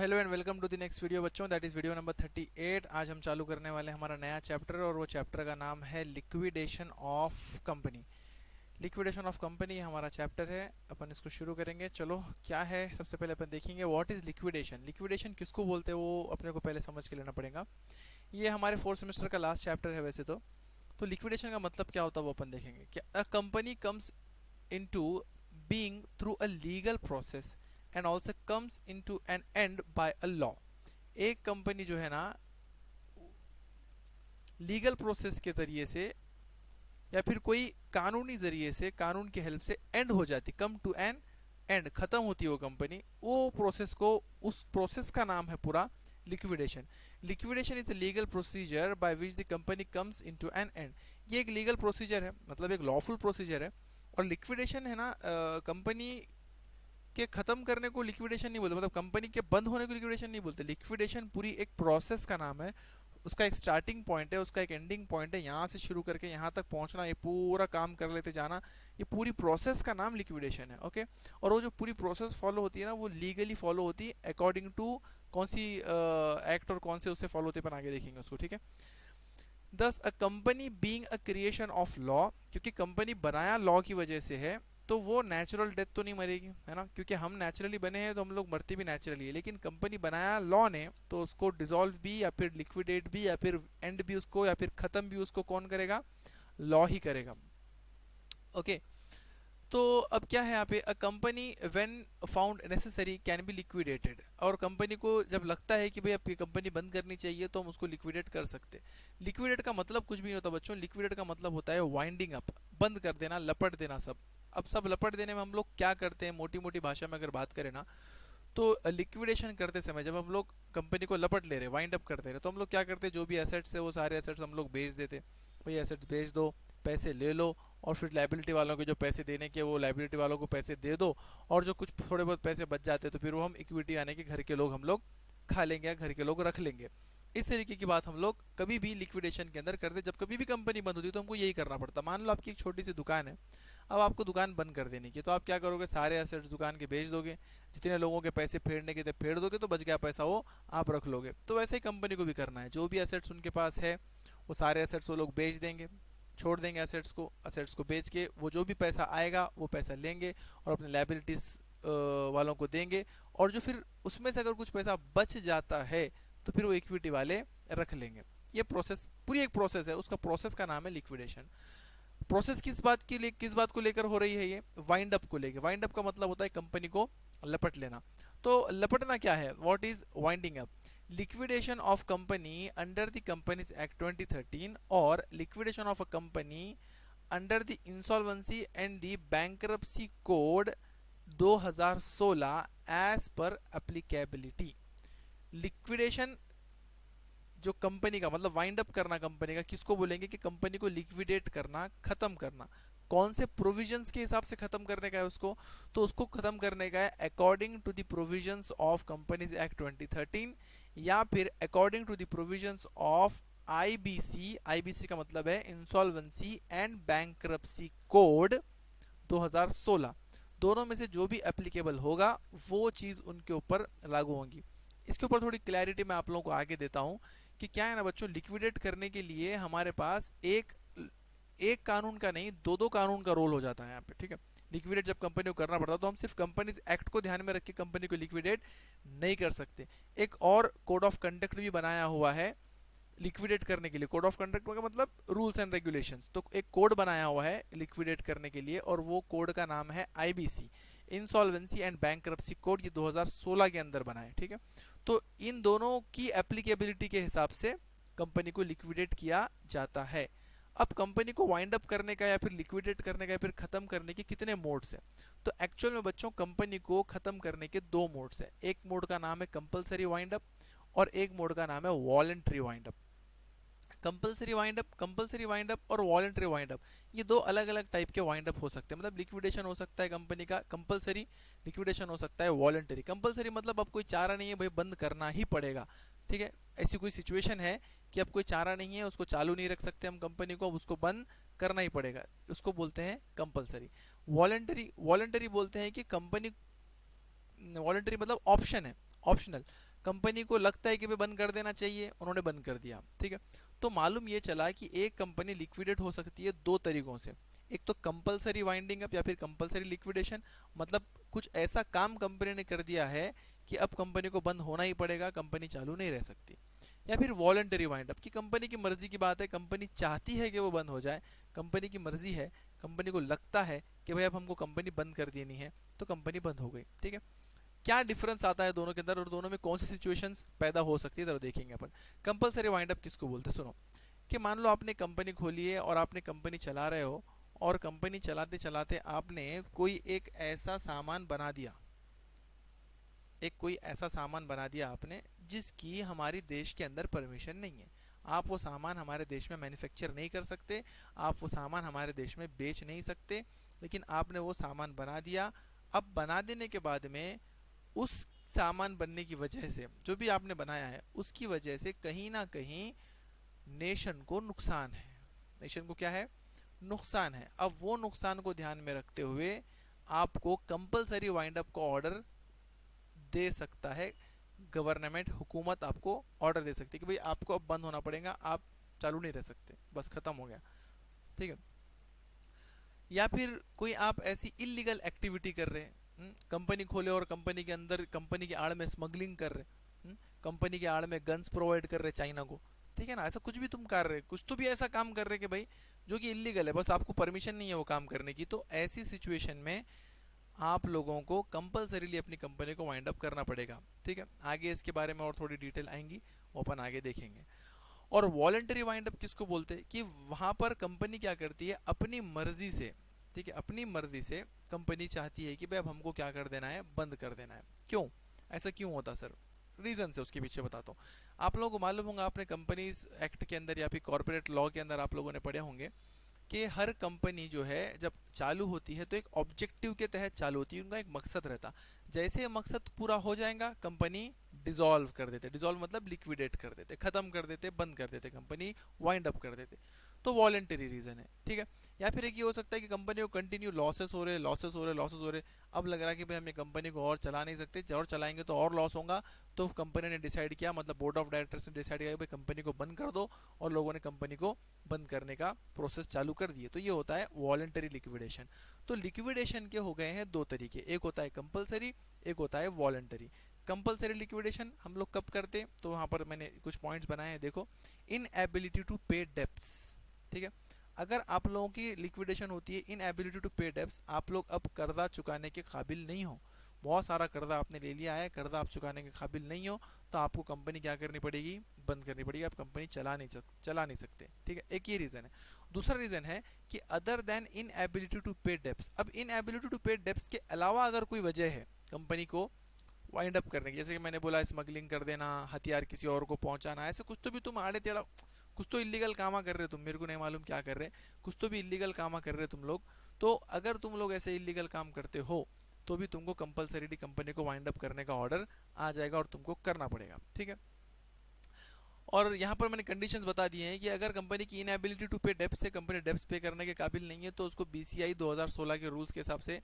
Hello and welcome to the next video बच्चों, that is video number 38। आज हम चालू करने वाले हैं हमारा नया चैप्टर और वो चैप्टर का नाम है liquidation of company. Liquidation of company हमारा चैप्टर है। अपन इसको शुरू करेंगे। चलो, क्या है सबसे पहले अपन देखेंगे व्हाट इज़ लिक्विडेशन। लिक्विडेशन किसको बोलते हैं वो अपने को पहले समझ के लेना पड़ेगा। ये हमारे फोर्थ सेमेस्टर का लास्ट चैप्टर है वैसे तो लिक्विडेशन का मतलब क्या होता है वो अपन देखेंगे। क्या a company comes into being through a legal process and also comes into an end by a law। एक कंपनी जो है ना लीगल प्रोसेस के जरिए से या फिर कोई कानूनी जरिए से, कानून की हेल्प से एंड हो जाती, कम टू एन एंड, खत्म होती है वो कंपनी। वो प्रोसेस को, उस प्रोसेस का नाम है पूरा liquidation. Liquidation is the legal procedure by which the company comes into an end. ये एक लीगल प्रोसीजर है, मतलब एक लॉफुल प्रोसीजर है। और लिक्विडेशन है ना, कंपनी के खत्म करने को लिक्विडेशन नहीं बोलते, मतलब कंपनी के बंद होने को लिक्विडेशन नहीं बोलते। लिक्विडेशन पूरी एक प्रोसेस का नाम है। उसका एक स्टार्टिंग पॉइंट है, उसका एक एंडिंग पॉइंट है। यहाँ से शुरू करके यहाँ तक पहुँचना, ये पूरा काम कर लेते जाना, ये पूरी प्रोसेस का नाम लिक्विडेशन है। ओके। और वो जो पूरी प्रोसेस फॉलो होती है ना, वो लीगली फॉलो होती है अकॉर्डिंग टू कौन सी एक्ट और कौन से उससे फॉलो होते हैं, अपन आगे देखेंगे उसको। ठीक है। दस a company being a creation of law, क्योंकि कंपनी बनाया लॉ की वजह से है, तो वो नेचुरल डेथ तो नहीं मरेगी, है ना, क्योंकि हम नेचुरली बने हैं तो हम लोग मरते भी नेचुरली है। लेकिन कंपनी बनाया लॉ ने, तो उसको डिसॉल्व भी या फिर लिक्विडेट भी या फिर एंड भी उसको या फिर खत्म भी उसको कौन करेगा? लॉ ही करेगा। ओके। तो अब क्या है यहाँ पे, a company when found necessary can be liquidated. और कंपनी को जब लगता है कि भाई अब ये कंपनी बंद करनी चाहिए तो हम उसको लिक्विडेट कर सकते हैं। लिक्विडेट का मतलब कुछ भी नहीं होता बच्चों। लिक्विडेट का मतलब होता है वाइंडिंग अप, बंद कर देना, लपट देना सब। अब सब लपट देने में हम लोग क्या करते हैं, मोटी मोटी भाषा में अगर बात करें ना, तो लिक्विडेशन करते समय जब हम लोग कंपनी को लपट ले रहे, वाइंड अप करते रहे, तो हम लोग क्या करते हैं, जो भी एसेट्स है वो सारे एसेट्स हम लोग बेच देते। भाई एसेट्स बेच दो, पैसे ले लो, और फिर लाइबिलिटी वालों के जो पैसे देने के, वो लाइबिलिटी वालों को पैसे दे दो। और जो कुछ थोड़े बहुत पैसे बच जाते तो फिर वो हम इक्विटी यानी कि घर के लोग हम लोग खा लेंगे या घर के लोग रख लेंगे। इस तरीके की बात हम लोग कभी भी लिक्विडेशन के अंदर करते। जब कभी भी कंपनी बंद होती है तो हमको यही करना पड़ता। मान लो आपकी एक छोटी सी दुकान है, अब आपको दुकान बंद कर देनी की, तो आप क्या करोगे, सारे एसेट्स दुकान के बेच दोगे, जितने लोगों के पैसे फेरने के थे फेर दोगे, तो बच गया पैसा वो आप रख लोगे। तो वैसे ही कंपनी को भी करना है, जो भी एसेट्स उनके पास है वो सारे एसेट्स वो लोग बेच देंगे, छोड़ देंगे एसेट्स को बेच के वो जो भी पैसा आएगा वो पैसा लेंगे और अपने लाइबिलिटीज वालों को देंगे। और जो फिर उसमें से अगर कुछ पैसा बच जाता है तो फिर वो इक्विटी वाले रख लेंगे। ये प्रोसेस, पूरी एक प्रोसेस है, उसका प्रोसेस का नाम है लिक्विडेशन। प्रोसेस किस बात के लिए, किस बात को लेकर हो रही है, ये वाइंड अप को लेकर। वाइंड अप का मतलब होता है कंपनी को लपट लेना। तो लपटना क्या है, what is winding up? Liquidation of company under the companies act 2013 और liquidation of a company under the insolvency and the bankruptcy code 2016 as per applicability. Liquidation जो कंपनी का मतलब वाइंड अप करना, कंपनी का किसको बोलेंगे कि कंपनी को लिक्विडेट करना, खत्म करना। कौन से प्रोविजंस के हिसाब से खत्म करने का है उसको? तो उसको खत्म करने का है according to the provisions of companies act 2013 या फिर according to the provisions of IBC. IBC का मतलब है इंसॉल्वेंसी एंड बैंकरप्सी कोड 2016। दोनों में से जो भी एप्लीकेबल होगा वो चीज उनके ऊपर लागू होंगी। इसके ऊपर थोड़ी क्लैरिटी मैं आप लोगों को आगे देता हूं कि क्या है ना बच्चों, लिक्विडेट करने के लिए हमारे पास एक एक कानून का नहीं, दो दो कानून का रोल हो जाता है यहाँ पे। ठीक है। लिक्विडेट जब कंपनी को करना पड़ता है तो हम सिर्फ कंपनीज एक्ट को ध्यान में रख के कंपनी को लिक्विडेट नहीं कर सकते। एक और कोड ऑफ कंडक्ट भी बनाया हुआ है लिक्विडेट करने के लिए। कोड ऑफ कंडक्ट का मतलब रूल्स एंड रेगुलेशंस। तो एक कोड बनाया हुआ है लिक्विडेट करने के लिए और वो कोड का नाम है IBC, insolvency and bankruptcy code. ये 2016 के अंदर बना है। ठीक है। तो इन दोनों की एप्लीकेबिलिटी के हिसाब से कंपनी को लिक्विडेट किया जाता है। अब कंपनी को वाइंड अप करने का या फिर लिक्विडेट करने का या फिर खत्म करने के कितने मोड्स हैं? तो एक्चुअल में बच्चों कंपनी को खत्म करने के दो मोड्स हैं। एक मोड का नाम है कंपलसरी वाइंड अप और एक मोड का नाम है voluntary wind up. Compulsory wind up और वॉलंटरी वाइंड अप, ये दो अलग अलग टाइप के वाइंड अप हो सकते हैं। मतलब लिक्विडेशन हो सकता है कंपनी का कंपलसरी, लिक्विडेशन हो सकता है वॉलंटरी। कंपलसरी मतलब अब कोई चारा नहीं है भाई, बंद करना ही पड़ेगा। ठीक है। ऐसी कोई सिचुएशन है कि अब कोई चारा नहीं है, उसको चालू नहीं रख सकते हम कंपनी को, अब उसको बंद करना ही पड़ेगा, उसको बोलते हैं कंपलसरी। वॉलंटरी बोलते हैं कि कंपनी, वॉलंटरी मतलब ऑप्शन है, ऑप्शनल। कंपनी को लगता है कि भाई बंद कर देना चाहिए, उन्होंने बंद कर दिया, ठीक है। तो मालूम ये चला कि एक कंपनी लिक्विडेट हो सकती है दो तरीकों से। एक तो कंपलसरी वाइंडिंग अप या फिर कंपलसरी लिक्विडेशन, मतलब कुछ ऐसा काम कंपनी ने कर दिया है कि अब कंपनी को बंद होना ही पड़ेगा, कंपनी चालू नहीं रह सकती। या फिर वॉलंटरी वाइंड अप, कि कंपनी की मर्जी की बात है, कंपनी चाहती है कि वो बंद हो जाए, कंपनी की मर्जी है, कंपनी को लगता है कि भाई अब हमको कंपनी बंद कर देनी है, तो कंपनी बंद हो गई, ठीक है। क्या डिफरेंस आता है दोनों के अंदर और दोनों में कौन सी सिचुएशंस पैदा हो सकती है, जरा देखेंगे अपन। कंपलसरी वाइंड अप किसको बोलते हैं, सुनो। कि मान लो आपने कंपनी खोली है और आपने कंपनी चला रहे हो, और कंपनी चलाते चलाते आपने कोई एक ऐसा सामान बना दिया, एक कोई ऐसा सामान बना दिया आपने जिसकी हमारी देश के अंदर परमिशन नहीं है। आप वो सामान हमारे देश में मैन्युफैक्चर नहीं कर सकते, आप वो सामान हमारे देश में बेच नहीं सकते, लेकिन आपने वो सामान बना दिया। अब बना देने के बाद में उस सामान बनने की वजह से, जो भी आपने बनाया है उसकी वजह से कहीं ना कहीं नेशन को नुकसान है। नेशन को क्या है, नुकसान है। अब वो नुकसान को ध्यान में रखते हुए आपको कंपलसरी वाइंड अप का ऑर्डर दे सकता है गवर्नमेंट, हुकूमत आपको ऑर्डर दे सकती है कि भाई आपको अब बंद होना पड़ेगा, आप चालू नहीं रह सकते, बस खत्म हो गया, ठीक है। या फिर कोई आप ऐसी इलीगल एक्टिविटी कर रहे हैं, कंपनी खोले और कंपनी के अंदर कंपनी की आड़ में स्मगलिंग कर रहे, कंपनी की आड़ में गन्स प्रोवाइड कर रहे चाइना को, ठीक है ना, ऐसा कुछ भी तुम कर रहे, कुछ तो भी ऐसा काम कर रहे कि भाई जो कि इलीगल है, बस आपको परमिशन नहीं है वो काम करने की, तो ऐसी सिचुएशन में आप लोगों को कंपलसरीली अपनी कंपनी को वाइंड अप करना पड़ेगा, ठीक है। आगे इसके बारे में और थोड़ी डिटेल आएंगी, वो अपन आगे देखेंगे। और वॉलंटरी वाइंड अप किसको बोलते हैं, कि वहां पर कंपनी क्या करती है अपनी मर्जी से, ठीक है, अपनी मर्जी से कंपनी चाहती है कि भाई अब हमको क्या कर देना है, बंद कर देना है। क्यों ऐसा क्यों होता सर, रीजन से उसके पीछे बताता हूँ। आप लोगों को मालूम होगा, आपने कंपनीज एक्ट के अंदर या फिर कॉर्पोरेट लॉ के अंदर आप लोगों ने पढ़े होंगे कि हर कंपनी जो है जब चालू होती है तो एक ऑब्जेक्टिव के तहत चालू होती है, उनका एक मकसद रहता। जैसे मकसद पूरा हो जाएगा कंपनी डिसॉल्व कर देते, डिसॉल्व मतलब लिक्विडेट कर देते, खत्म कर देते, बंद कर देते, कंपनी वाइंड अप कर देते। तो वॉलेंटरी रीजन है, ठीक है। या फिर एक ये हो सकता है कि कंपनी को कंटिन्यू लॉसेस हो रहे, लॉसेस हो रहे, लॉसेस हो रहे, अब लग रहा है कि भाई हम ये कंपनी को और चला नहीं सकते, और चलाएंगे तो और लॉस होगा, तो कंपनी ने डिसाइड किया, मतलब बोर्ड ऑफ डायरेक्टर्स ने डिसाइड किया कि भाई कंपनी को बंद कर दो, और लोगों ने कंपनी को बंद करने का प्रोसेस चालू कर दिए। तो ये होता है वॉलंटरी लिक्विडेशन। तो लिक्विडेशन के हो गए हैं दो तरीके, एक होता है कंपलसरी, एक होता है वॉलंटरी। कंपलसरी लिक्विडेशन हम लोग कब करते हैं, तो वहां पर मैंने कुछ पॉइंट्स बनाए हैं, देखो। इनएबिलिटी टू पे डेब्ट्स, ठीक है। अगर आप लोगों की लिक्विडेशन होती है इनएबिलिटी टू पे डेब्ट्स, आप लोग अब कर्जा चुकाने के काबिल नहीं हो, बहुत सारा कर्जा आपने ले लिया है, कर्जा आप चुकाने के काबिल नहीं हो, तो आपको कंपनी क्या करनी पड़ेगी, बंद करनी पड़ेगी, आप कंपनी चला नहीं सकते, ठीक है। एक ये रीजन है। दूसरा रीजन है कि अदर देन इनएबिलिटी टू पे डेब्ट्स, अब इनएबिलिटी टू पे डेब्ट्स के अलावा अगर कोई वजह है कंपनी को वाइंड अप करने की, जैसे कि मैंने बोला स्मगलिंग कर देना, हथियार किसी और को पहुंचाना, ऐसे कुछ तो भी तुम आड़े टेढ़ा कुछ तो इलीगल कामा कर रहे हो तुम, मेरे को नहीं मालूम क्या कर रहे, कुछ तो भी इलीगल कामा कर रहे हो तुम लोग। तो अगर तुम लोग ऐसे इलीगल काम करते हो तो भी तुमको कंपलसरीली कंपनी को वाइंड अप करने का ऑर्डर आ जाएगा और तुमको करना पड़ेगा, ठीक है। और यहाँ पर मैंने कंडीशंस बता दिए हैं कि अगर कंपनी की इनएबिलिटी टू पे डेब्ट से कंपनी डेब्ट्स पे करने के काबिल नहीं है तो उसको बीसीआई 2016 के रूल्स के हिसाब से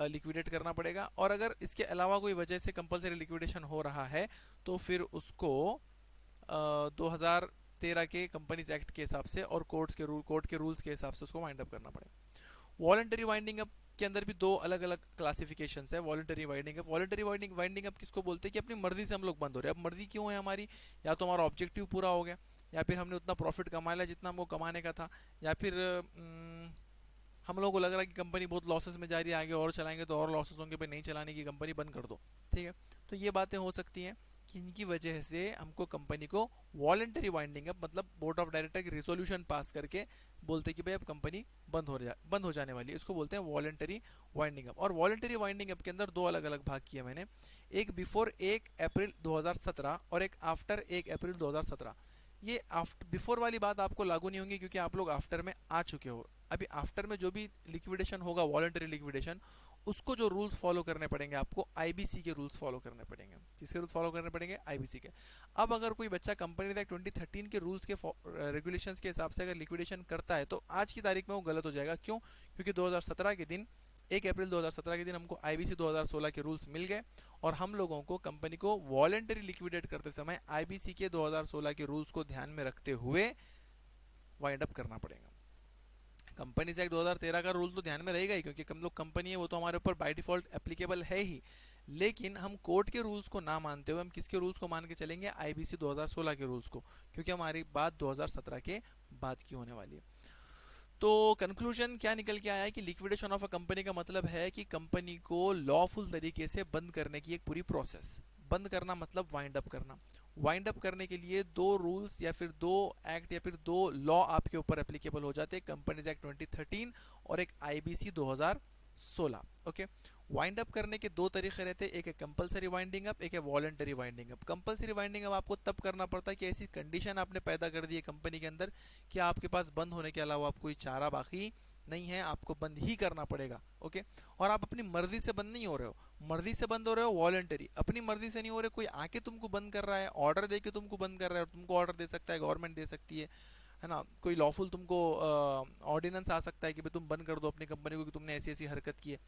लिक्विडेट करना पड़ेगा। और अगर इसके अलावा कोई वजह से कंपलसरी लिक्विडेशन हो रहा है तो फिर उसको 2013 के कंपनीज एक्ट के हिसाब से और कोर्ट के रूल्स के हिसाब से उसको वाइंड अप करना पड़ेगा। वॉलंटरी वाइंडिंग अप के अंदर भी दो अलग अलग क्लासिफिकेशंस है। Voluntary winding up, voluntary winding up किसको बोलते हैं कि अपनी मर्जी से हम लोग बंद हो रहे हैं। अब मर्जी क्यों है हमारी, या तो हमारा ऑब्जेक्टिव पूरा हो गया, या फिर हमने उतना प्रॉफिट कमा लिया जितना हमको कमाने का था, या फिर हम लोगों को लग रहा है कि कंपनी बहुत लॉसेस में जा रही है, आगे और चलाएंगे तो और लॉसेस होंगे, पे नहीं चलाने की, कंपनी बंद कर दो, ठीक है। तो ये बातें हो सकती हैं कि इनकी वजह से हमको कंपनी को वॉलंटरी वाइंडिंग अप, मतलब बोर्ड ऑफ डायरेक्टर की रिजोल्यूशन पास करके बोलते कि भाई अब कंपनी बंद हो जाने वाली है, इसको बोलते हैं वॉलंटरी वाइंडिंग अप। और वॉलंटरी वाइंडिंग अप के अंदर दो अलग अलग भाग किए मैंने, एक बिफोर 1 अप्रैल 2017 और एक आफ्टर 1 अप्रैल 2017। ये बिफोर वाली बात आपको लागू नहीं होंगी क्योंकि आप लोग आफ्टर में आ चुके हो। अभी आफ्टर में जो भी लिक्विडेशन होगा, वॉलंटरी लिक्विडेशन, उसको जो रूल्स फॉलो करने पड़ेंगे आपको, आईबीसी के रूल्स फॉलो करने पड़ेंगे। किसके रूल्स फॉलो करने पड़ेंगे, आईबीसी के। अब अगर कोई बच्चा कंपनी एक्ट 2013 के रूल्स के रेगुलेशंस के हिसाब से अगर लिक्विडेशन करता है तो आज की तारीख में वो गलत हो जाएगा। क्यों, क्योंकि 2017 के दिन 1 अप्रैल 2017 के दिन हमको आईबीसी 2016 के रूल्स मिल गए और हम लोगों को कंपनी को वॉलेंटरी लिक्विडेट करते समय आईबीसी के 2016 के रूल्स को ध्यान में रखते हुए वाइंड अप करना पड़ेगा। कंपनीज एक्ट 2013 का रूल तो ध्यान में रहेगा ही, क्योंकि हम लोग कंपनी है, वो तो हमारे ऊपर बाय डिफॉल्ट एप्लीकेबल है ही। लेकिन हम कोर्ट के रूल्स को ना मानते हुए हम किसके रूल्स को मान के चलेंगे? आईबीसी 2016 के रूल्स को, क्योंकि हमारी बात 2017 के बाद की होने वाली है। तो कंक्लूजन क्या निकल के आया है कि लिक्विडेशन ऑफ अ कंपनी का मतलब है कि कंपनी को लॉफुल तरीके से बंद करने की एक पूरी प्रोसेस। बंद करना मतलब वाइंड अप करना। वाइंड अप करने के लिए दो रूल्स या फिर दो एक्ट या फिर दो लॉ आपके ऊपर एप्लीकेबल हो जाते हैं, कंपनीज एक्ट 2013 और एक आईबीसी 2016। ओके, वाइंड अप करने के दो तरीके रहते हैं, एक है कंपलसरी वाइंडिंग अप, एक है voluntary winding up. Compulsory winding up आपको तब करना पड़ता है कि ऐसी कंडीशन आपने पैदा कर दी है कंपनी के अंदर कि आपके पास बंद होने के अलावा आप कोई चारा बाकी नहीं है, आपको बंद ही करना पड़ेगा। ओके, और आप अपनी मर्जी से बंद नहीं हो रहे हो, मर्जी से बंद हो रहे हो वॉलंटरी, अपनी मर्जी से नहीं हो रहे, कोई आके तुमको बंद कर रहा है, ऑर्डर दे के तुमको बंद कर रहा है। तुमको ऑर्डर दे सकता है, गवर्नमेंट दे सकती है ना, कोई लॉफुल तुमको ऑर्डिनेंस आ सकता है कि भाई तुम बंद कर दो अपनी कंपनी को कि तुमने ऐसी ऐसी हरकत की है।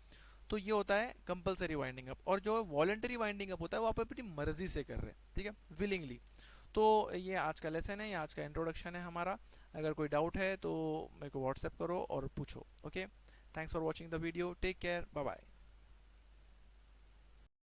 तो ये होता है कंपलसरी वाइंडिंग अप। और जो वॉलंटरी वाइंडिंग अप होता है वो आप अपनी मर्जी से कर रहे हैं, ठीक है, विलिंगली। तो ये आज का लेसन है, ये आज का इंट्रोडक्शन है हमारा। अगर कोई डाउट है तो मेरे को व्हाट्सएप करो और पूछो। Okay, thanks for watching the video, take care, bye bye.